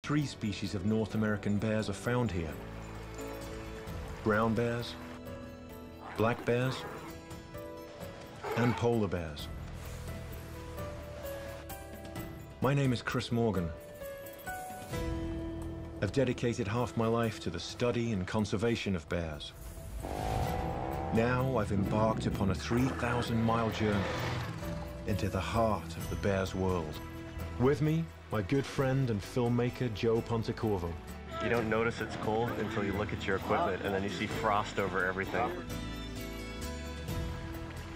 Three species of North American bears are found here: brown bears, black bears, and polar bears. My name is Chris Morgan. I've dedicated half my life to the study and conservation of bears. Now I've embarked upon a 3,000-mile journey into the heart of the bear's world. With me, my good friend and filmmaker, Joe Pontecorvo. You don't notice it's cold until you look at your equipment and then you see frost over everything.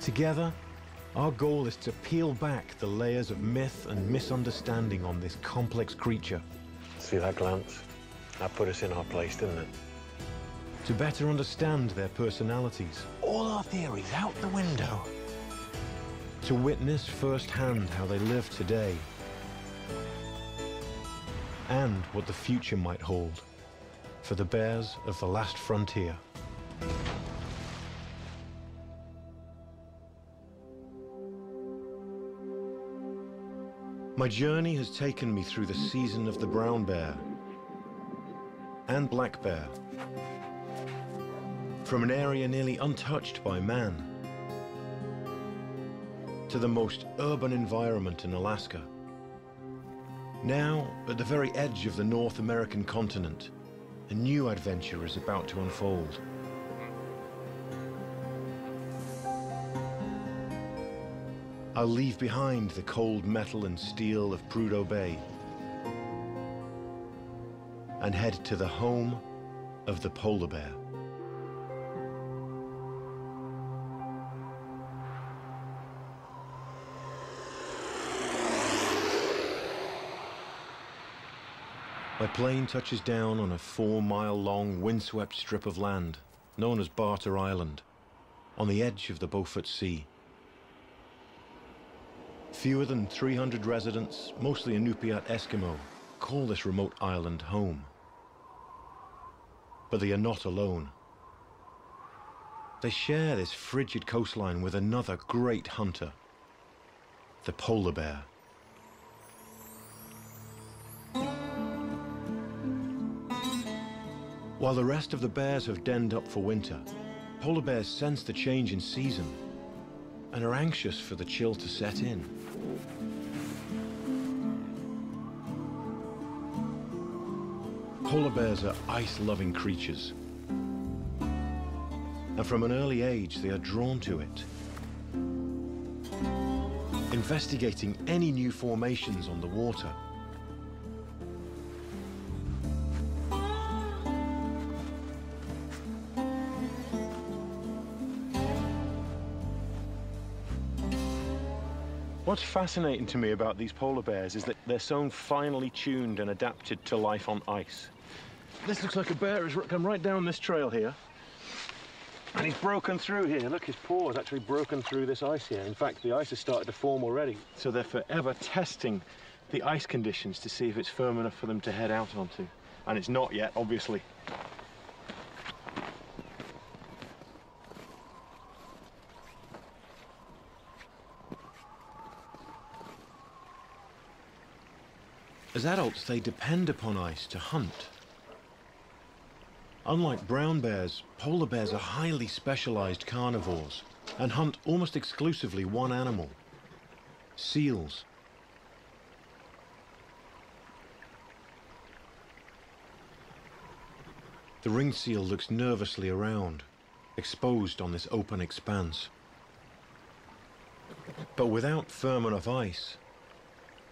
Together, our goal is to peel back the layers of myth and misunderstanding on this complex creature. See that glance? That put us in our place, didn't it? To better understand their personalities. All our theories out the window. To witness firsthand how they live today. And what the future might hold for the bears of the last frontier. My journey has taken me through the season of the brown bear and black bear, from an area nearly untouched by man to the most urban environment in Alaska. Now, at the very edge of the North American continent, a new adventure is about to unfold. I'll leave behind the cold metal and steel of Prudhoe Bay and head to the home of the polar bear. My plane touches down on a 4-mile-long windswept strip of land known as Barter Island, on the edge of the Beaufort Sea. Fewer than 300 residents, mostly Inupiat Eskimo, call this remote island home. But they are not alone. They share this frigid coastline with another great hunter, the polar bear. While the rest of the bears have denned up for winter, polar bears sense the change in season and are anxious for the chill to set in. Polar bears are ice-loving creatures, and from an early age they are drawn to it, investigating any new formations on the water. What's fascinating to me about these polar bears is that they're so finely tuned and adapted to life on ice. This looks like a bear has come right down this trail here, and he's broken through here. Look, his paw has actually broken through this ice here. In fact, the ice has started to form already. So they're forever testing the ice conditions to see if it's firm enough for them to head out onto. And it's not yet, obviously. As adults, they depend upon ice to hunt. Unlike brown bears, polar bears are highly specialized carnivores and hunt almost exclusively one animal: seals. The ringed seal looks nervously around, exposed on this open expanse. But without firm enough ice,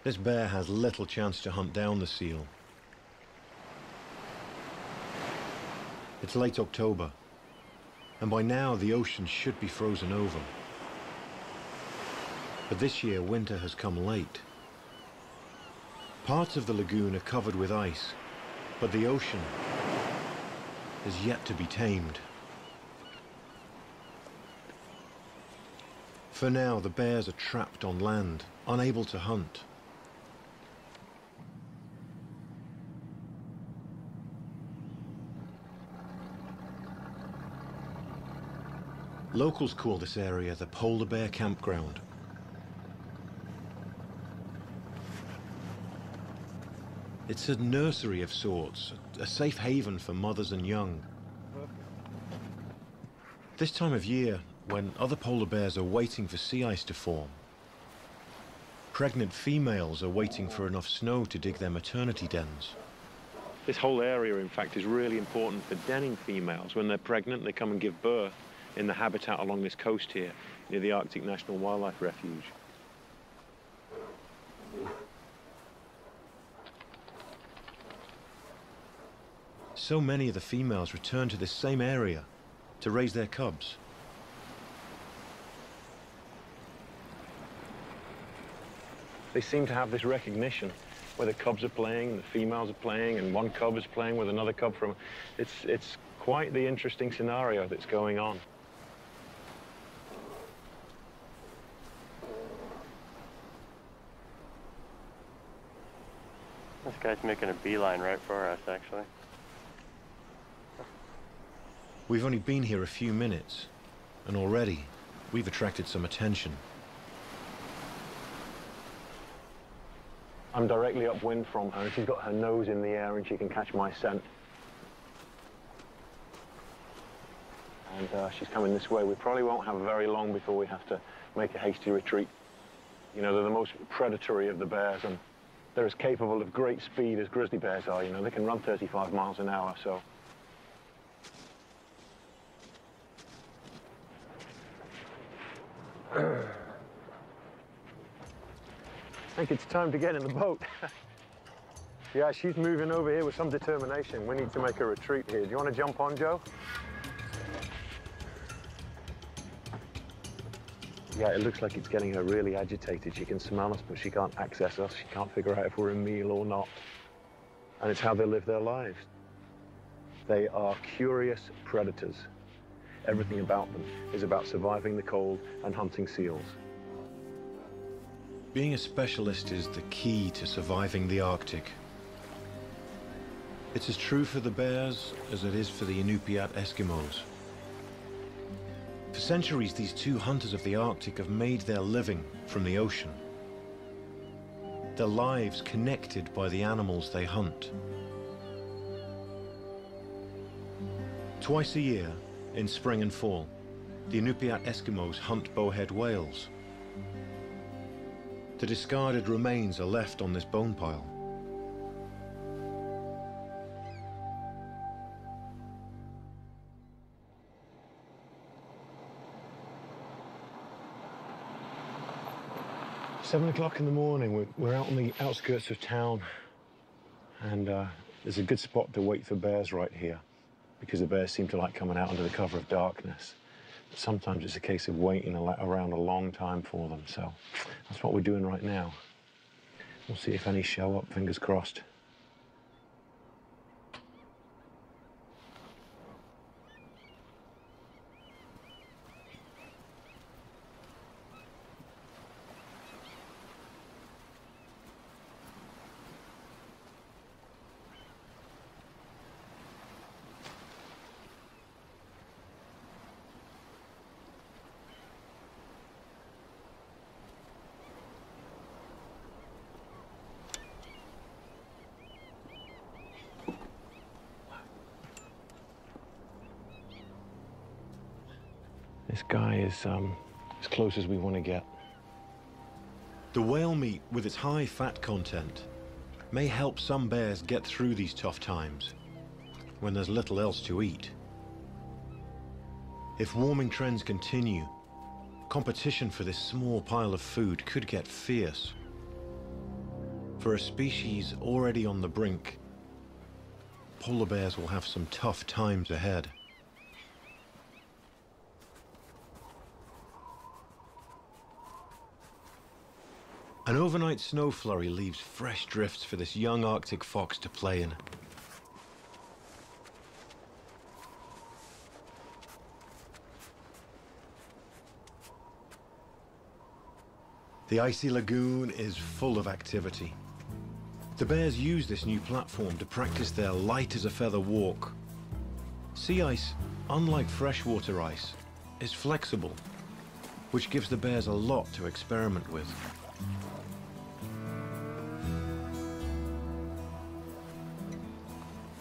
this bear has little chance to hunt down the seal. It's late October, and by now the ocean should be frozen over. But this year winter has come late. Parts of the lagoon are covered with ice, but the ocean is yet to be tamed. For now, the bears are trapped on land, unable to hunt. Locals call this area the Polar Bear Campground. It's a nursery of sorts, a safe haven for mothers and young. This time of year, when other polar bears are waiting for sea ice to form, pregnant females are waiting for enough snow to dig their maternity dens. This whole area, in fact, is really important for denning females. When they're pregnant, they come and give birth in the habitat along this coast here, near the Arctic National Wildlife Refuge. So many of the females return to this same area to raise their cubs. They seem to have this recognition where the cubs are playing, the females are playing, and one cub is playing with another cub from... It's quite the interesting scenario that's going on. This guy's making a beeline right for us, actually. We've only been here a few minutes, and already we've attracted some attention. I'm directly upwind from her, and she's got her nose in the air and she can catch my scent. And she's coming this way. We probably won't have very long before we have to make a hasty retreat. You know, they're the most predatory of the bears, and they're as capable of great speed as grizzly bears are. You know, they can run 35 miles an hour, so... I think it's time to get in the boat. Yeah, she's moving over here with some determination. We need to make a retreat here. Do you want to jump on, Joe? Yeah, it looks like it's getting her really agitated. She can smell us, but she can't access us. She can't figure out if we're a meal or not. And it's how they live their lives. They are curious predators. Everything about them is about surviving the cold and hunting seals. Being a specialist is the key to surviving the Arctic. It's as true for the bears as it is for the Inupiat Eskimos. For centuries, these two hunters of the Arctic have made their living from the ocean. Their lives connected by the animals they hunt. Twice a year, in spring and fall, the Inupiat Eskimos hunt bowhead whales. The discarded remains are left on this bone pile. It's 7 o'clock in the morning. We're out on the outskirts of town, and there's a good spot to wait for bears right here, because the bears seem to like coming out under the cover of darkness. Sometimes it's a case of waiting around a long time for them, so that's what we're doing right now. We'll see if any show up, fingers crossed. This guy is as close as we want to get. The whale meat, with its high fat content, may help some bears get through these tough times when there's little else to eat. If warming trends continue, competition for this small pile of food could get fierce. For a species already on the brink, polar bears will have some tough times ahead. An overnight snow flurry leaves fresh drifts for this young Arctic fox to play in. The icy lagoon is full of activity. The bears use this new platform to practice their light-as-a-feather walk. Sea ice, unlike freshwater ice, is flexible, which gives the bears a lot to experiment with.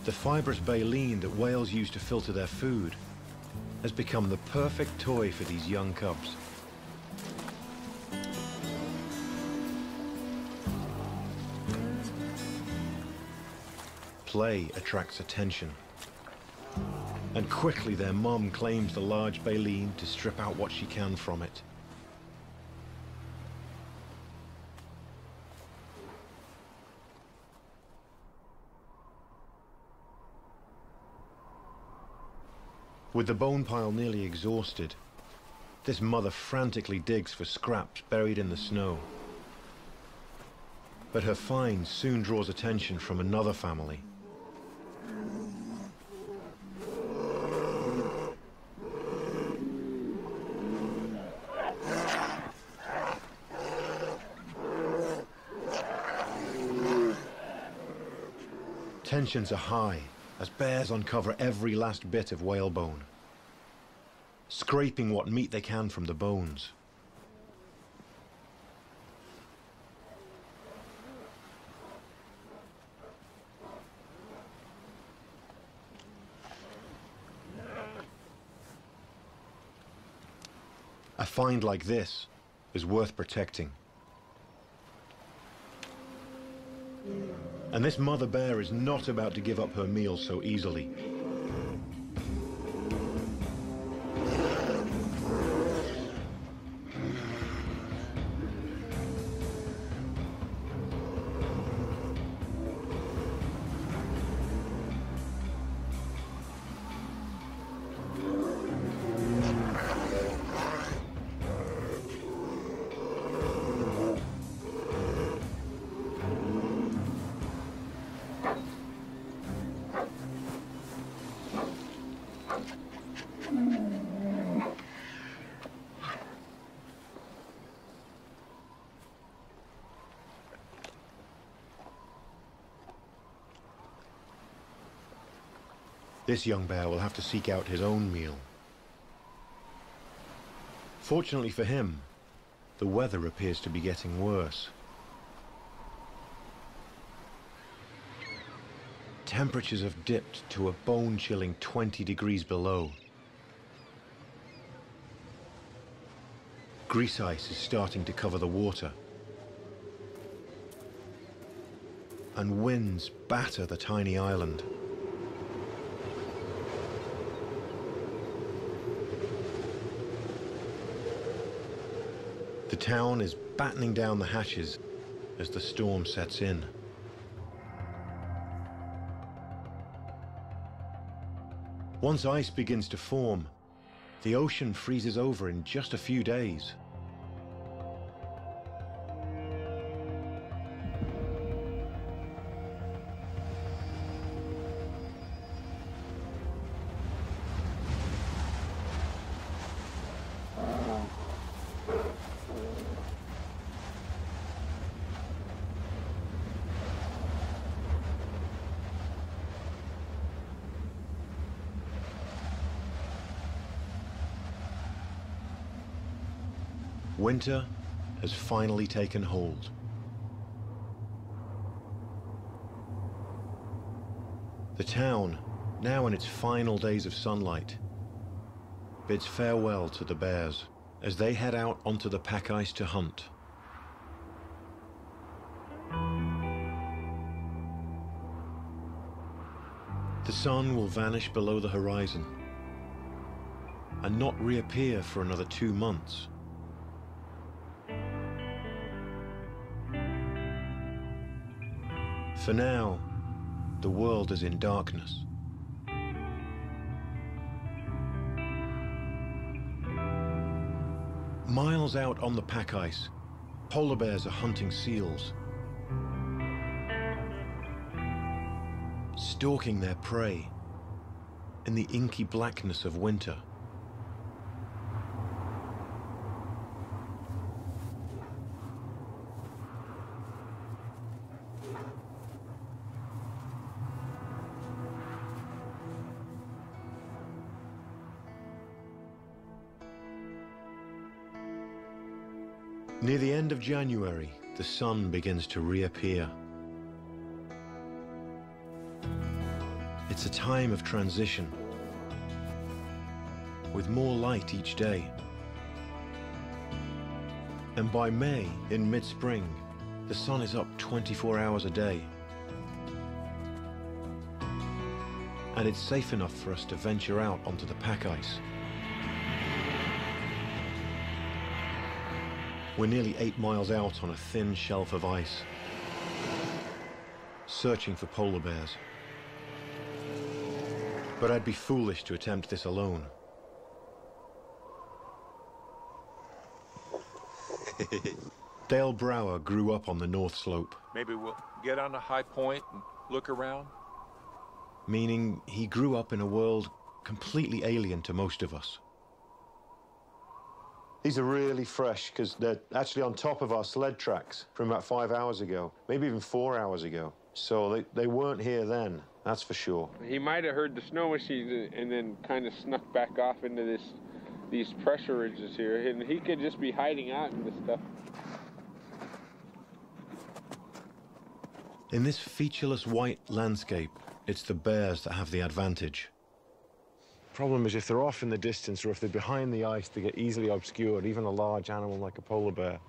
The fibrous baleen that whales use to filter their food has become the perfect toy for these young cubs. Play attracts attention, and quickly their mom claims the large baleen to strip out what she can from it. With the bone pile nearly exhausted, this mother frantically digs for scraps buried in the snow. But her find soon draws attention from another family. Tensions are high as bears uncover every last bit of whalebone, scraping what meat they can from the bones. A find like this is worth protecting. And this mother bear is not about to give up her meal so easily. This young bear will have to seek out his own meal. Fortunately for him, the weather appears to be getting worse. Temperatures have dipped to a bone-chilling 20 degrees below. Grease ice is starting to cover the water, and winds batter the tiny island. The town is battening down the hatches as the storm sets in. Once ice begins to form, the ocean freezes over in just a few days. Winter has finally taken hold. The town, now in its final days of sunlight, bids farewell to the bears as they head out onto the pack ice to hunt. The sun will vanish below the horizon and not reappear for another 2 months. For now, the world is in darkness. Miles out on the pack ice, polar bears are hunting seals, stalking their prey in the inky blackness of winter. Near the end of January, the sun begins to reappear. It's a time of transition, with more light each day. And by May, in mid-spring, the sun is up 24 hours a day. And it's safe enough for us to venture out onto the pack ice. We're nearly 8 miles out on a thin shelf of ice, searching for polar bears. But I'd be foolish to attempt this alone. Dale Brower grew up on the North Slope. Maybe we'll get on a high point and look around. Meaning he grew up in a world completely alien to most of us. These are really fresh because they're actually on top of our sled tracks from about 5 hours ago, maybe even 4 hours ago. So they weren't here then, that's for sure. He might have heard the snow machine and then kind of snuck back off into these pressure ridges here, and he could just be hiding out in this stuff. In this featureless white landscape, it's the bears that have the advantage. Problem is, if they're off in the distance or if they're behind the ice, they get easily obscured, even a large animal like a polar bear.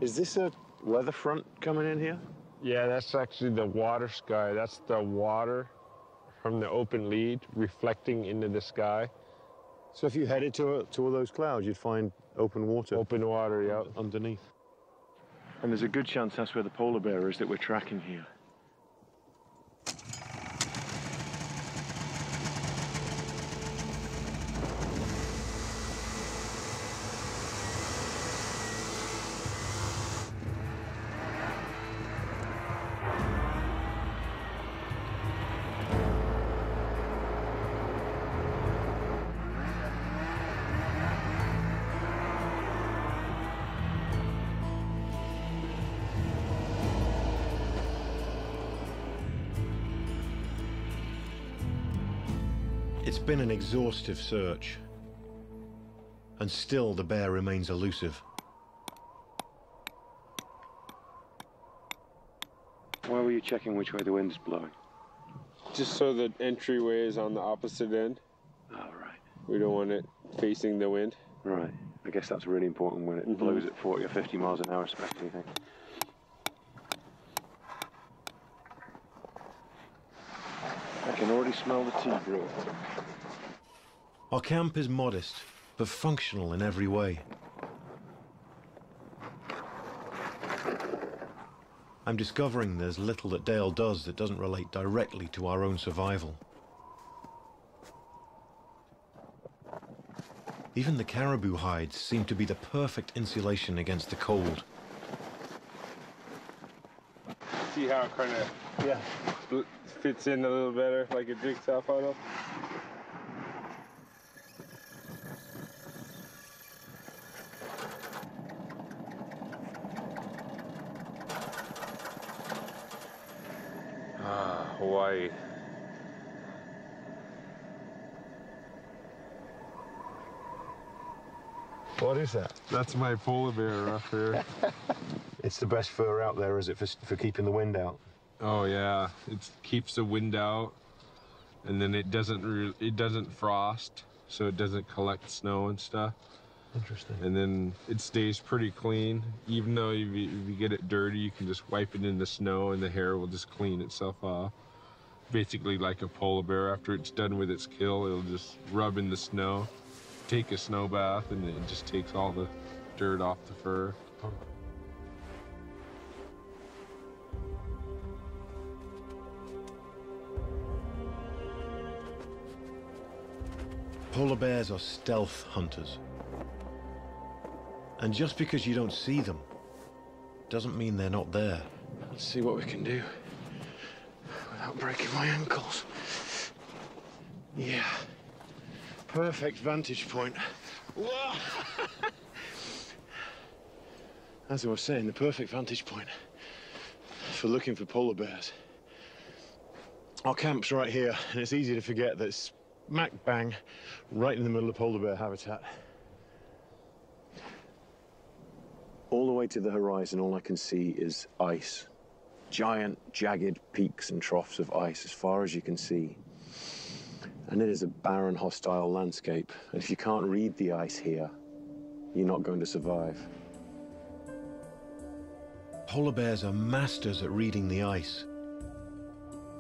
Is this a weather front coming in here? Yeah, that's actually the water sky. That's the water from the open lead reflecting into the sky. So if you headed to all those clouds, you'd find open water? Open water, yeah. Underneath. And there's a good chance that's where the polar bear is that we're tracking here. It's been an exhaustive search, and still the bear remains elusive. Why were you checking which way the wind's blowing? Just so the entryway is on the opposite end. Oh, right. We don't want it facing the wind. Right. I guess that's really important when it blows at 40 or 50 miles an hour, especially, I think. I can already smell the tea brewing. Our camp is modest, but functional in every way. I'm discovering there's little that Dale does that doesn't relate directly to our own survival. Even the caribou hides seem to be the perfect insulation against the cold. See how it kind of fits in a little better, like a jigsaw puzzle? Hawaii. What is that? That's my polar bear up here. It's the best fur out there, is it, for keeping the wind out? Oh yeah, it keeps the wind out, and then it doesn't frost, so it doesn't collect snow and stuff. Interesting. And then it stays pretty clean. Even though if you get it dirty, you can just wipe it in the snow, and the hair will just clean itself off. Basically like a polar bear. After it's done with its kill, it'll just rub in the snow, take a snow bath, and it just takes all the dirt off the fur. Polar bears are stealth hunters. And just because you don't see them doesn't mean they're not there. Let's see what we can do without breaking my ankles. Yeah. Perfect vantage point. Whoa! As I was saying, the perfect vantage point for looking for polar bears. Our camp's right here, and it's easy to forget that it's smack bang right in the middle of polar bear habitat. All the way to the horizon, all I can see is ice. giant, jagged peaks and troughs of ice as far as you can see. And it is a barren, hostile landscape. And if you can't read the ice here, you're not going to survive. Polar bears are masters at reading the ice,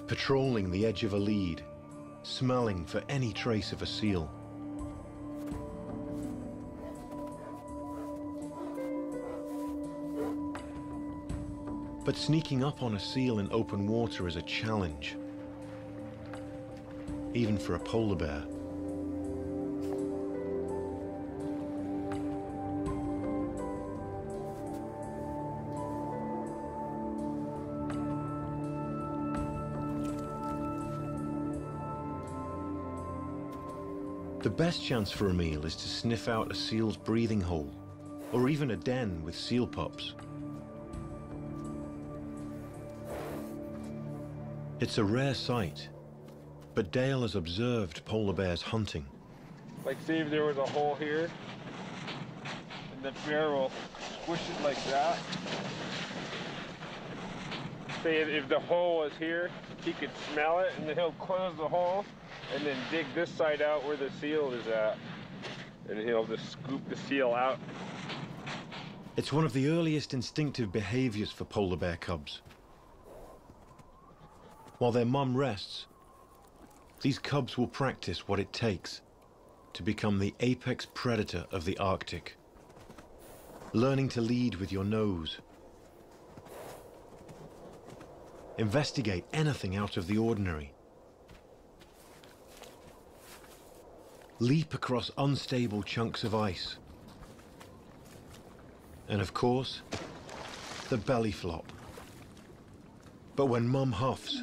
patrolling the edge of a lead, smelling for any trace of a seal. But sneaking up on a seal in open water is a challenge, even for a polar bear. The best chance for a meal is to sniff out a seal's breathing hole, or even a den with seal pups. It's a rare sight, but Dale has observed polar bears hunting. Like, see if there was a hole here, and the bear will squish it like that. Say if the hole was here, he could smell it, and then he'll close the hole, and then dig this side out where the seal is at. And he'll just scoop the seal out. It's one of the earliest instinctive behaviors for polar bear cubs. While their mum rests, these cubs will practice what it takes to become the apex predator of the Arctic. Learning to lead with your nose. Investigate anything out of the ordinary. Leap across unstable chunks of ice. And of course, the belly flop. But when Mum huffs,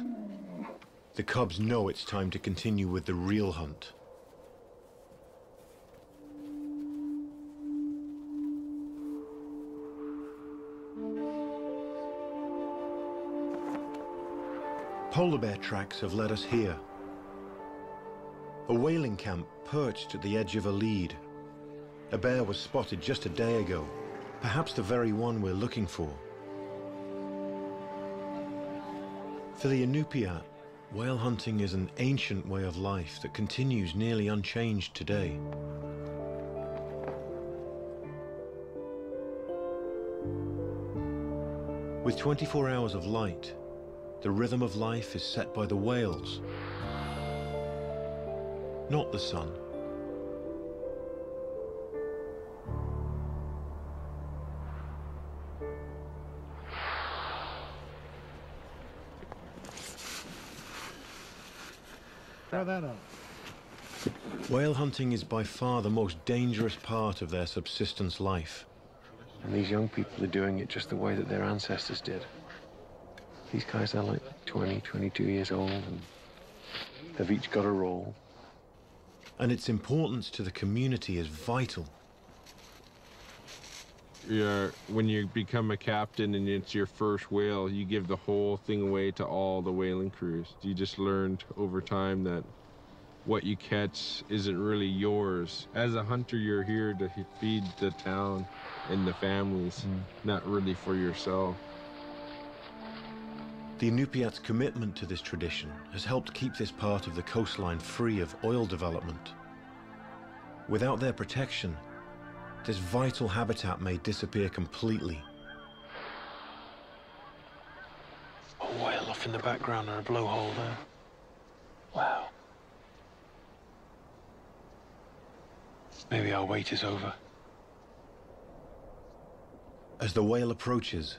the cubs know it's time to continue with the real hunt. Polar bear tracks have led us here. A whaling camp perched at the edge of a lead. A bear was spotted just a day ago, perhaps the very one we're looking for. For the Inupiat, whale hunting is an ancient way of life that continues nearly unchanged today. With 24 hours of light, the rhythm of life is set by the whales, not the sun. Throw that up. Whale hunting is by far the most dangerous part of their subsistence life. And these young people are doing it just the way that their ancestors did. These guys are like 20, 22 years old, and they've each got a role. And its importance to the community is vital. Yeah, when you become a captain and it's your first whale, you give the whole thing away to all the whaling crews. You just learned over time that what you catch isn't really yours. As a hunter, you're here to feed the town and the families, not really for yourself. The Inupiat's commitment to this tradition has helped keep this part of the coastline free of oil development. Without their protection, this vital habitat may disappear completely. A whale off in the background or a blowhole there. Wow. Maybe our wait is over. As the whale approaches,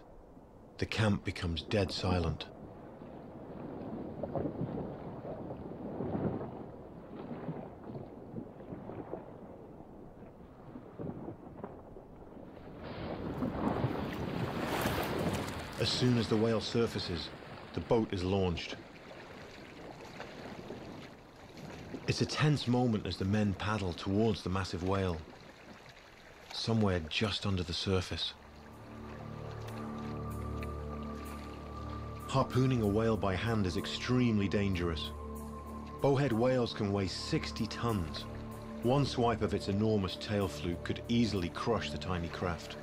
the camp becomes dead silent. As soon as the whale surfaces, the boat is launched. It's a tense moment as the men paddle towards the massive whale, somewhere just under the surface. Harpooning a whale by hand is extremely dangerous. Bowhead whales can weigh 60 tons. One swipe of its enormous tail fluke could easily crush the tiny craft.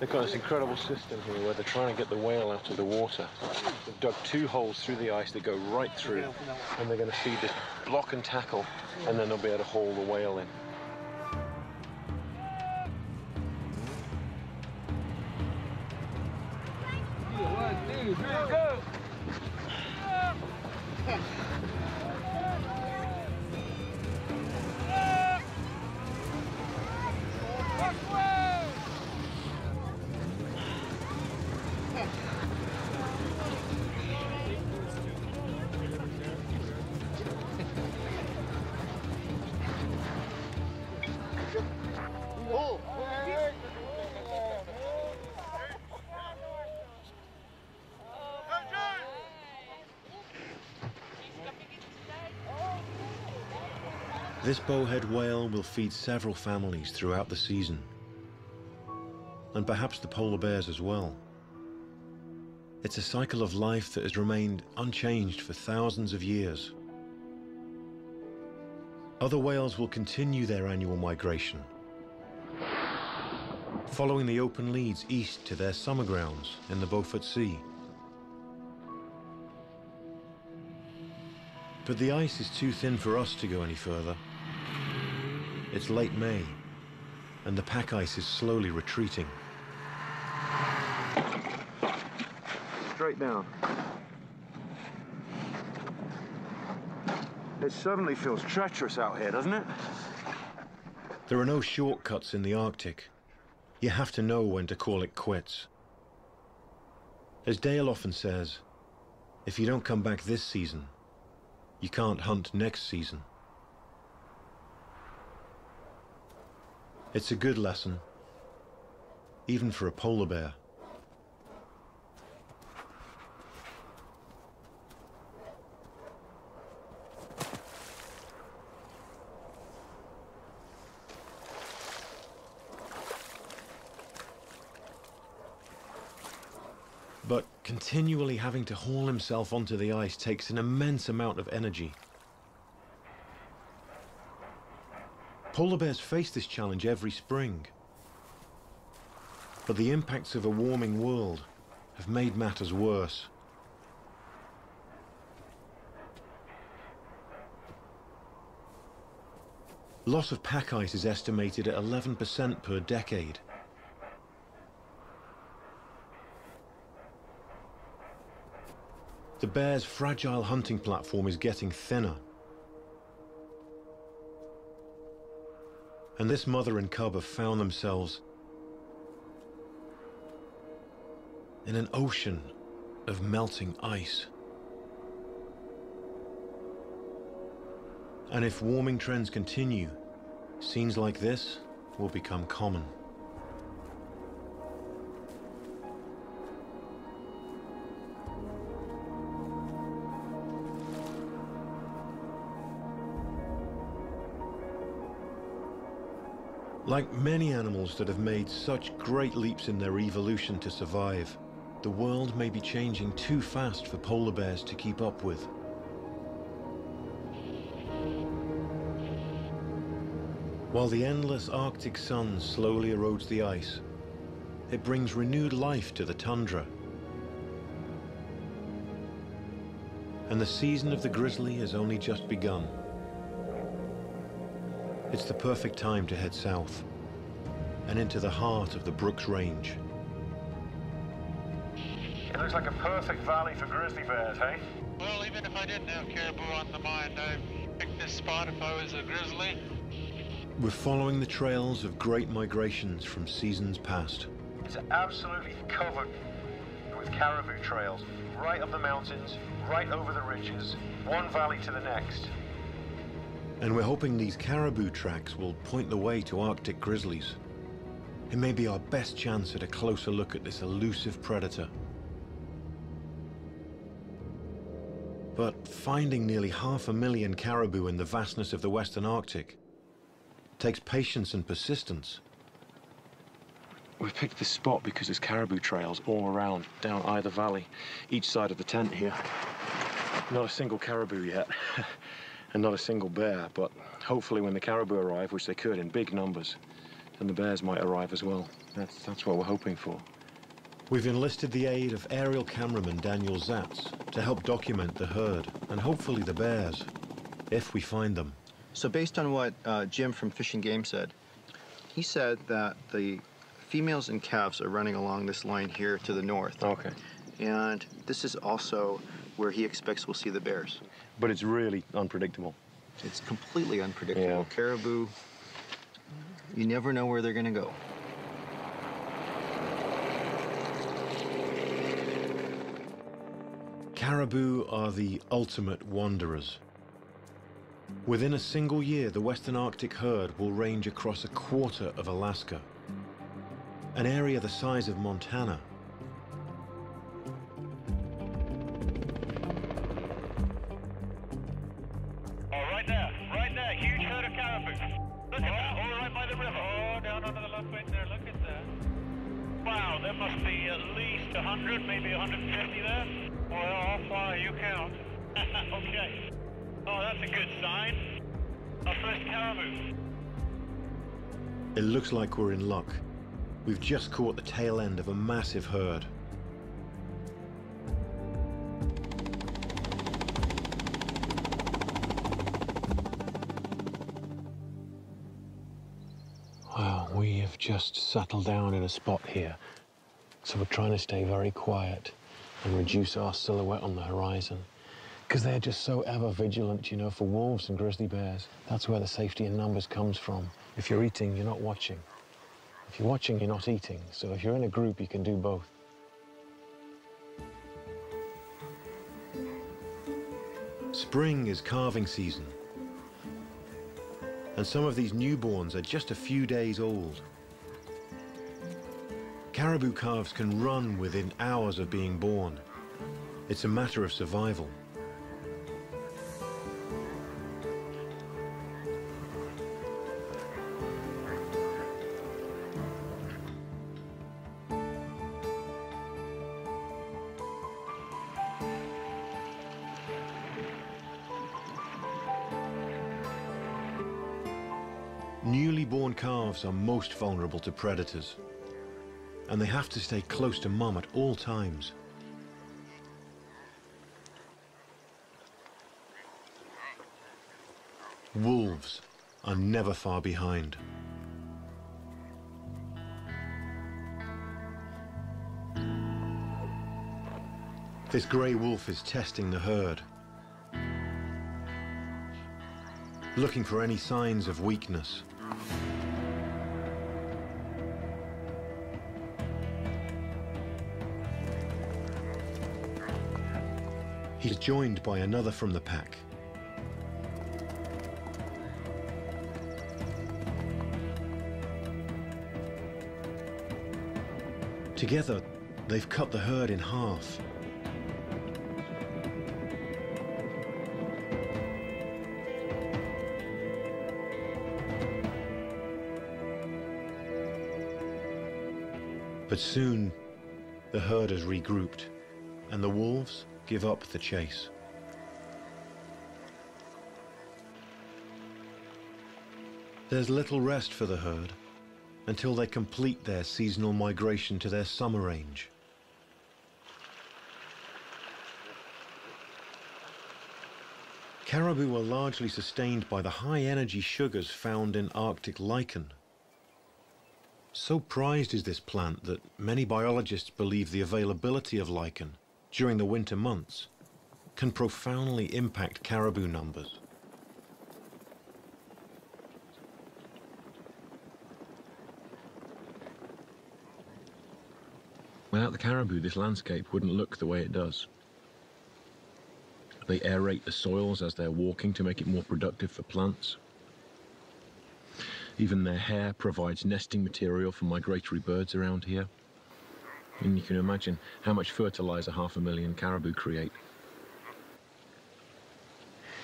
They've got this incredible system here where they're trying to get the whale out of the water. They've dug 2 holes through the ice that go right through, and they're going to feed this block and tackle, and then they'll be able to haul the whale in. Go! This bowhead whale will feed several families throughout the season, and perhaps the polar bears as well. It's a cycle of life that has remained unchanged for thousands of years. Other whales will continue their annual migration, following the open leads east to their summer grounds in the Beaufort Sea. But the ice is too thin for us to go any further. It's late May, and the pack ice is slowly retreating. Straight down. It suddenly feels treacherous out here, doesn't it? There are no shortcuts in the Arctic. You have to know when to call it quits. As Dale often says, if you don't come back this season, you can't hunt next season. It's a good lesson, even for a polar bear. But continually having to haul himself onto the ice takes an immense amount of energy. Polar bears face this challenge every spring. But the impacts of a warming world have made matters worse. Loss of pack ice is estimated at 11% per decade. The bear's fragile hunting platform is getting thinner. And this mother and cub have found themselves in an ocean of melting ice. And if warming trends continue, scenes like this will become common. Like many animals that have made such great leaps in their evolution to survive, the world may be changing too fast for polar bears to keep up with. While the endless Arctic sun slowly erodes the ice, it brings renewed life to the tundra. And the season of the grizzly has only just begun. It's the perfect time to head south and into the heart of the Brooks Range. It looks like a perfect valley for grizzly bears, hey? Well, even if I didn't have caribou on the mind, I'd pick this spot if I was a grizzly. We're following the trails of great migrations from seasons past. It's absolutely covered with caribou trails, right up the mountains, right over the ridges, one valley to the next. And we're hoping these caribou tracks will point the way to Arctic grizzlies. It may be our best chance at a closer look at this elusive predator. But finding nearly 500,000 caribou in the vastness of the Western Arctic takes patience and persistence. We've picked this spot because there's caribou trails all around, down either valley, each side of the tent here. Not a single caribou yet. And not a single bear, but hopefully when the caribou arrive, which they could in big numbers, And the bears might arrive as well. That's what we're hoping for. We've enlisted the aid of aerial cameraman Daniel Zatz to help document the herd, and hopefully the bears, if we find them. So based on what Jim from Fish and Game said, he said that the females and calves are running along this line here to the north. Okay. And this is also where he expects we'll see the bears. But it's really unpredictable. It's completely unpredictable. Yeah. Caribou, you never know where they're going to go. Caribou are the ultimate wanderers. Within a single year, the Western Arctic herd will range across a quarter of Alaska, an area the size of Montana. Right there, huge herd of caribou. Look at that, all right by the river. Oh, down under the left wing there, look at that. Wow, there must be at least 100, maybe 150 there. Well, I'll follow you count. Okay. Oh, that's a good sign. Our first caribou. It looks like we're in luck. We've just caught the tail end of a massive herd. Well, we have just settled down in a spot here, so we're trying to stay very quiet and reduce our silhouette on the horizon, because they're just so ever vigilant, you know, for wolves and grizzly bears. That's where the safety in numbers comes from. If you're eating, you're not watching. If you're watching, you're not eating. So if you're in a group, you can do both. Spring is calving season, and some of these newborns are just a few days old. Caribou calves can run within hours of being born. It's a matter of survival. Newly born calves are most vulnerable to predators, and they have to stay close to mum at all times. Wolves are never far behind. This grey wolf is testing the herd, looking for any signs of weakness. He's joined by another from the pack. Together, they've cut the herd in half. But soon, the herd has regrouped, and the wolves give up the chase. There's little rest for the herd until they complete their seasonal migration to their summer range. Caribou are largely sustained by the high-energy sugars found in Arctic lichen. So prized is this plant that many biologists believe the availability of lichen during the winter months can profoundly impact caribou numbers. Without the caribou, this landscape wouldn't look the way it does. They aerate the soils as they're walking to make it more productive for plants. Even their hair provides nesting material for migratory birds around here. And you can imagine how much fertilizer 500,000 caribou create.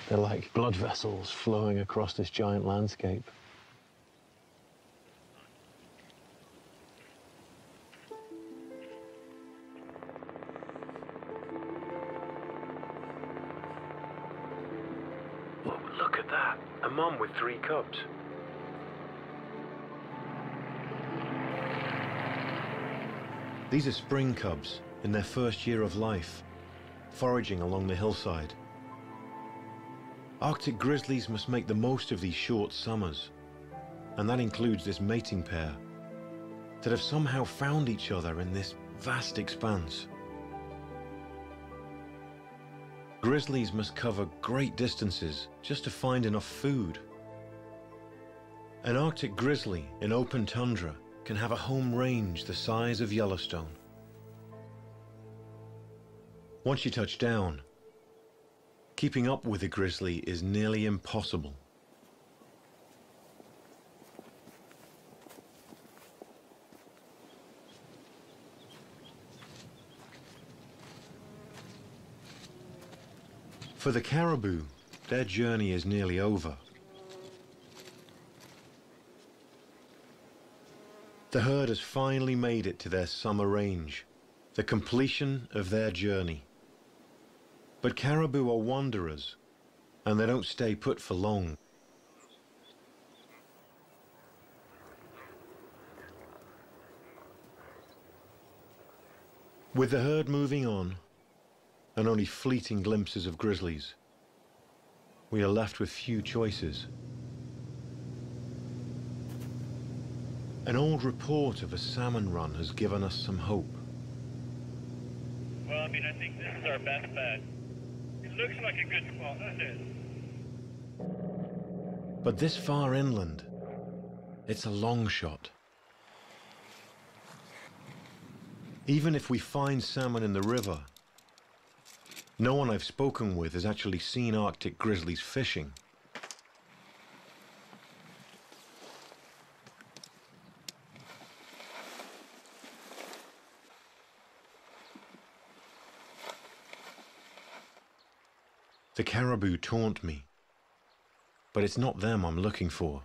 They're like blood vessels flowing across this giant landscape. Oh, look at that, a mom with 3 cubs. These are spring cubs in their first year of life, foraging along the hillside. Arctic grizzlies must make the most of these short summers, and that includes this mating pair that have somehow found each other in this vast expanse. Grizzlies must cover great distances just to find enough food. An Arctic grizzly in open tundra can have a home range the size of Yellowstone. Once you touch down, keeping up with a grizzly is nearly impossible. For the caribou, their journey is nearly over. The herd has finally made it to their summer range, the completion of their journey. But caribou are wanderers, and they don't stay put for long. With the herd moving on, and only fleeting glimpses of grizzlies, we are left with few choices. An old report of a salmon run has given us some hope. Well, I mean, I think this is our best bet. It looks like a good spot, doesn't it? But this far inland, it's a long shot. Even if we find salmon in the river, no one I've spoken with has actually seen Arctic grizzlies fishing. The caribou taunt me, but it's not them I'm looking for.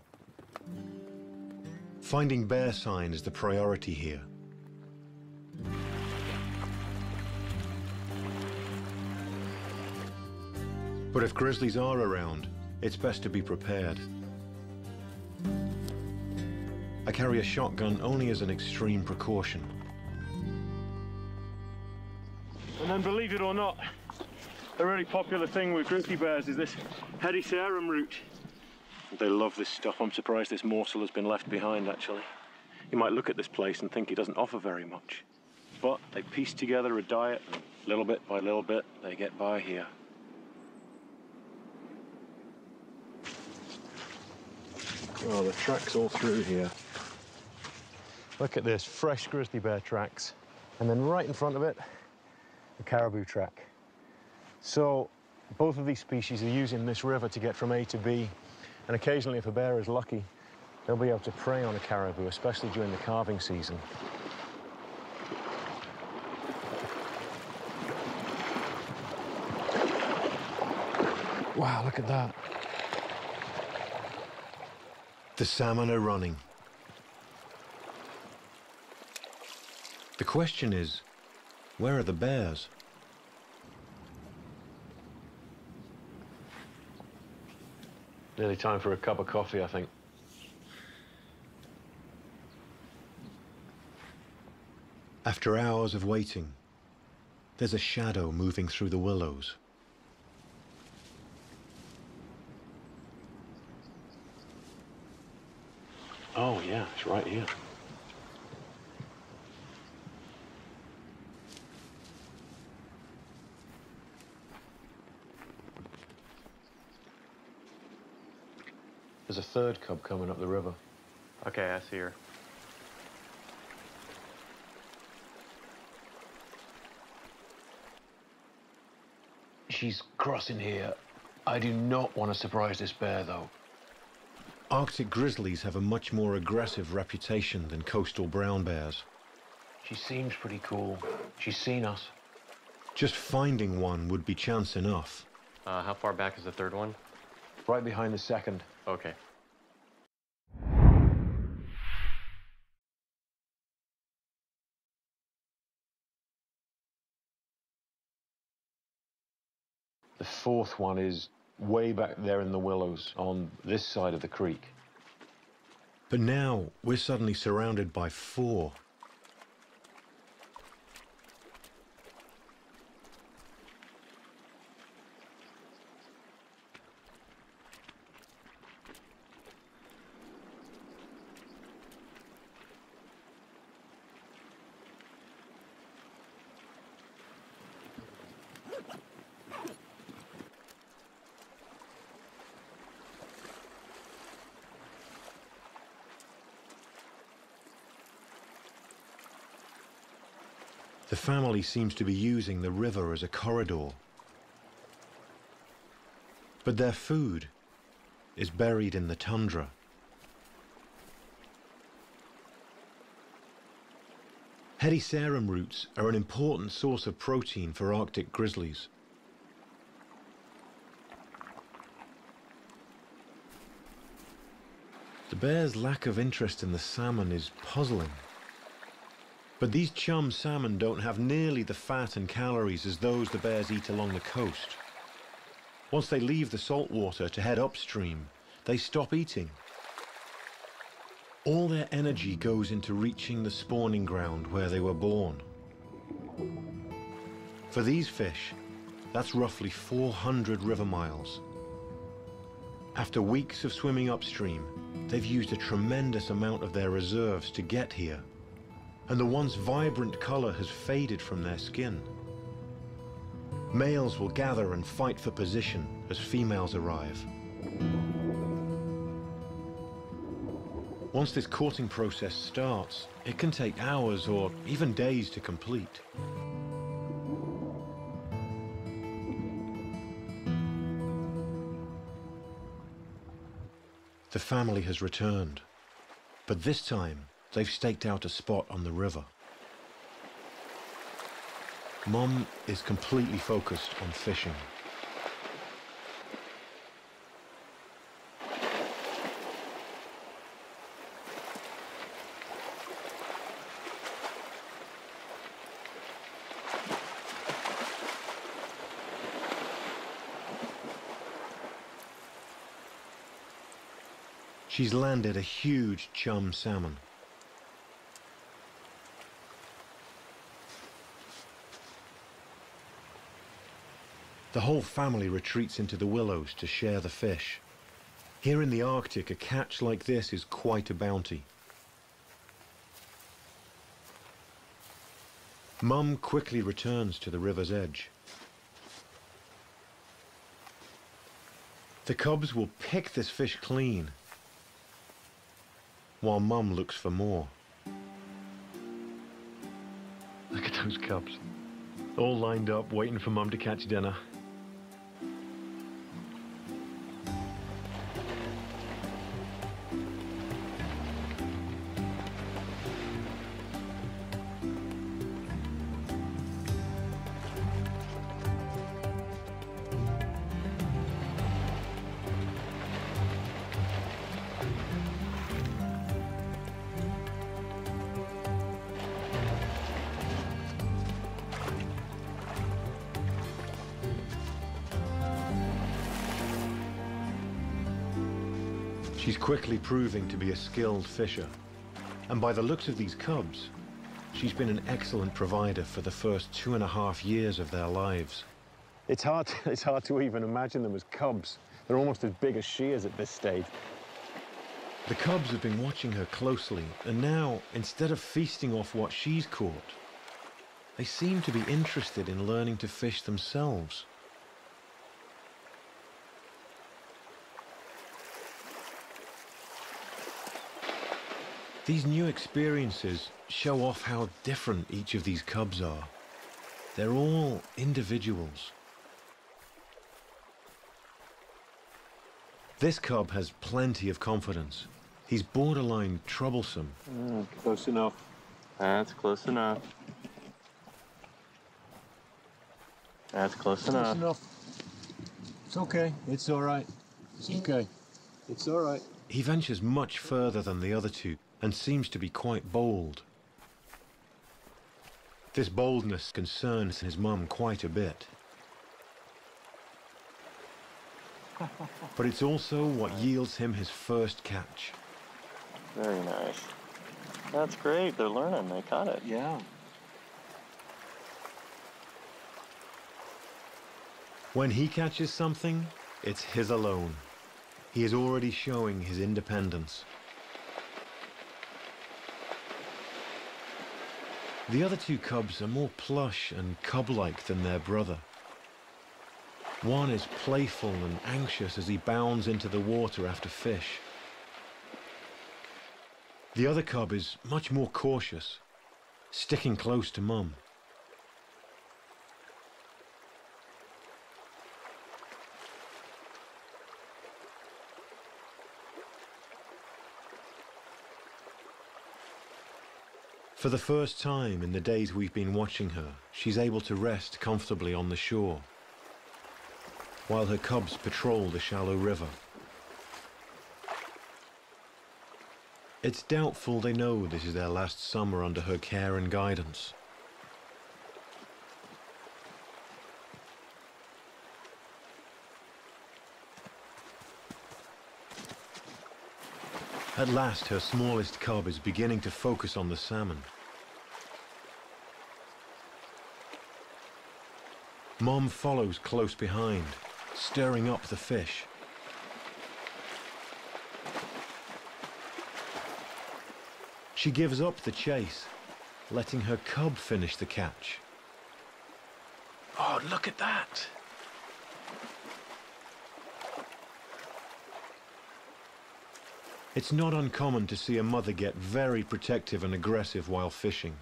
Finding bear sign is the priority here. But if grizzlies are around, it's best to be prepared. I carry a shotgun only as an extreme precaution. And then, believe it or not, a really popular thing with grizzly bears is this Hedysarum root. They love this stuff. I'm surprised this morsel has been left behind, actually. You might look at this place and think it doesn't offer very much. But they piece together a diet, and little bit by little bit, they get by here. Oh, the tracks all through here. Look at this, fresh grizzly bear tracks. And then right in front of it, the caribou track. So both of these species are using this river to get from A to B, and occasionally, if a bear is lucky, they'll be able to prey on a caribou, especially during the calving season. Wow, look at that. The salmon are running. The question is, where are the bears? Nearly time for a cup of coffee, I think. After hours of waiting, there's a shadow moving through the willows. Oh, yeah, it's right here. There's a third cub coming up the river. Okay, I see her. She's crossing here. I do not want to surprise this bear, though. Arctic grizzlies have a much more aggressive reputation than coastal brown bears. She seems pretty cool. She's seen us. Just finding one would be chance enough. How far back is the third one? Right behind the second. Okay. The fourth one is way back there in the willows on this side of the creek. But now we're suddenly surrounded by four. The family seems to be using the river as a corridor. But their food is buried in the tundra. Hedysarum roots are an important source of protein for Arctic grizzlies. The bear's lack of interest in the salmon is puzzling. But these chum salmon don't have nearly the fat and calories as those the bears eat along the coast. Once they leave the salt water to head upstream, they stop eating. All their energy goes into reaching the spawning ground where they were born. For these fish, that's roughly 400 river miles. After weeks of swimming upstream, they've used a tremendous amount of their reserves to get here, and the once vibrant color has faded from their skin. Males will gather and fight for position as females arrive. Once this courting process starts, it can take hours or even days to complete. The family has returned, but this time they've staked out a spot on the river. Mom is completely focused on fishing. She's landed a huge chum salmon. The whole family retreats into the willows to share the fish. Here in the Arctic, a catch like this is quite a bounty. Mum quickly returns to the river's edge. The cubs will pick this fish clean, while Mum looks for more. Look at those cubs, all lined up, waiting for Mum to catch dinner. She's quickly proving to be a skilled fisher. And by the looks of these cubs, she's been an excellent provider for the first 2.5 years of their lives. It's hard to even imagine them as cubs. They're almost as big as she is at this stage. The cubs have been watching her closely, and now, instead of feasting off what she's caught, they seem to be interested in learning to fish themselves. These new experiences show off how different each of these cubs are. They're all individuals. This cub has plenty of confidence. He's borderline troublesome. Close enough. That's close enough. That's close enough. Close enough. It's okay. It's all right. It's okay. It's all right. He ventures much further than the other two and seems to be quite bold. This boldness concerns his mum quite a bit. But it's also what yields him his first catch. Very nice. That's great. They're learning. They caught it. Yeah. When he catches something, it's his alone. He is already showing his independence. The other two cubs are more plush and cub-like than their brother. One is playful and anxious as he bounds into the water after fish. The other cub is much more cautious, sticking close to Mum. For the first time in the days we've been watching her, she's able to rest comfortably on the shore, while her cubs patrol the shallow river. It's doubtful they know this is their last summer under her care and guidance. At last, her smallest cub is beginning to focus on the salmon. Mom follows close behind, stirring up the fish. She gives up the chase, letting her cub finish the catch. Oh, look at that! It's not uncommon to see a mother get very protective and aggressive while fishing.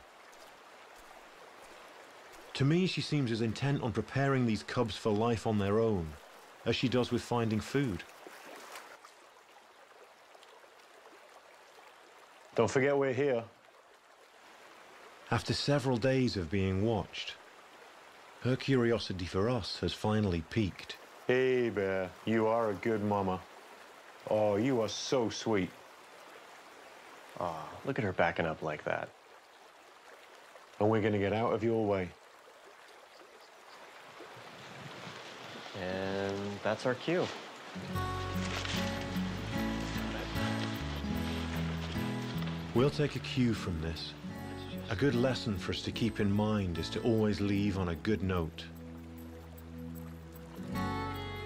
To me, she seems as intent on preparing these cubs for life on their own as she does with finding food. Don't forget we're here. After several days of being watched, her curiosity for us has finally peaked. Hey, Bear, you are a good mama. Oh, you are so sweet. Oh, look at her backing up like that. And we're going to get out of your way. And that's our cue. We'll take a cue from this. A good lesson for us to keep in mind is to always leave on a good note.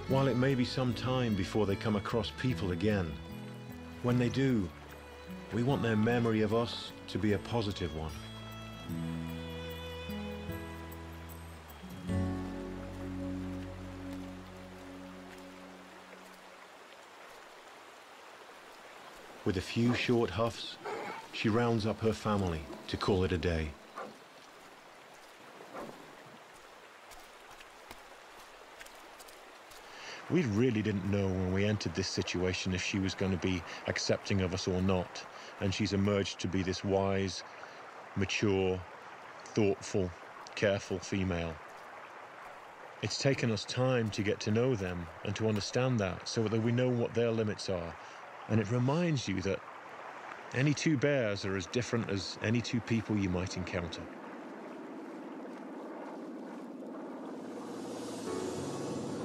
While it may be some time before they come across people again, when they do, we want their memory of us to be a positive one. With a few short huffs, she rounds up her family to call it a day. We really didn't know when we entered this situation if she was going to be accepting of us or not, and she's emerged to be this wise, mature, thoughtful, careful female. It's taken us time to get to know them and to understand that, so that we know what their limits are. And it reminds you that any two bears are as different as any two people you might encounter.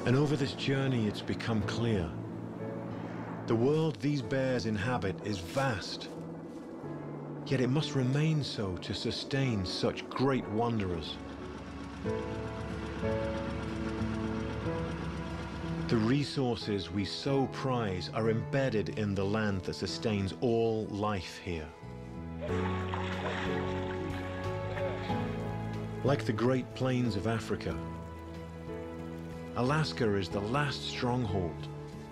And over this journey, it's become clear. The world these bears inhabit is vast, yet it must remain so to sustain such great wanderers. The resources we so prize are embedded in the land that sustains all life here. Like the Great Plains of Africa, Alaska is the last stronghold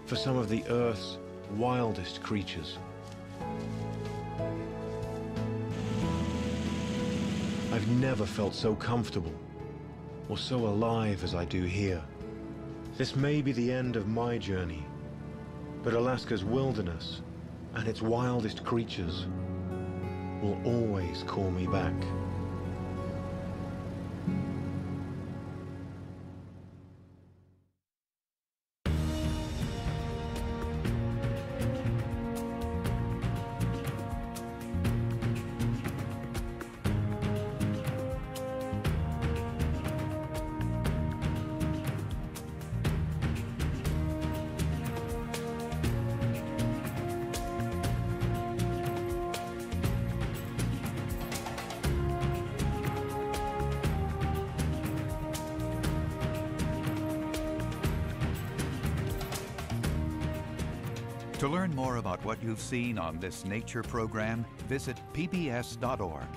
for some of the Earth's wildest creatures. I've never felt so comfortable or so alive as I do here. This may be the end of my journey, but Alaska's wilderness and its wildest creatures will always call me back. To learn more about what you've seen on this nature program, visit pbs.org.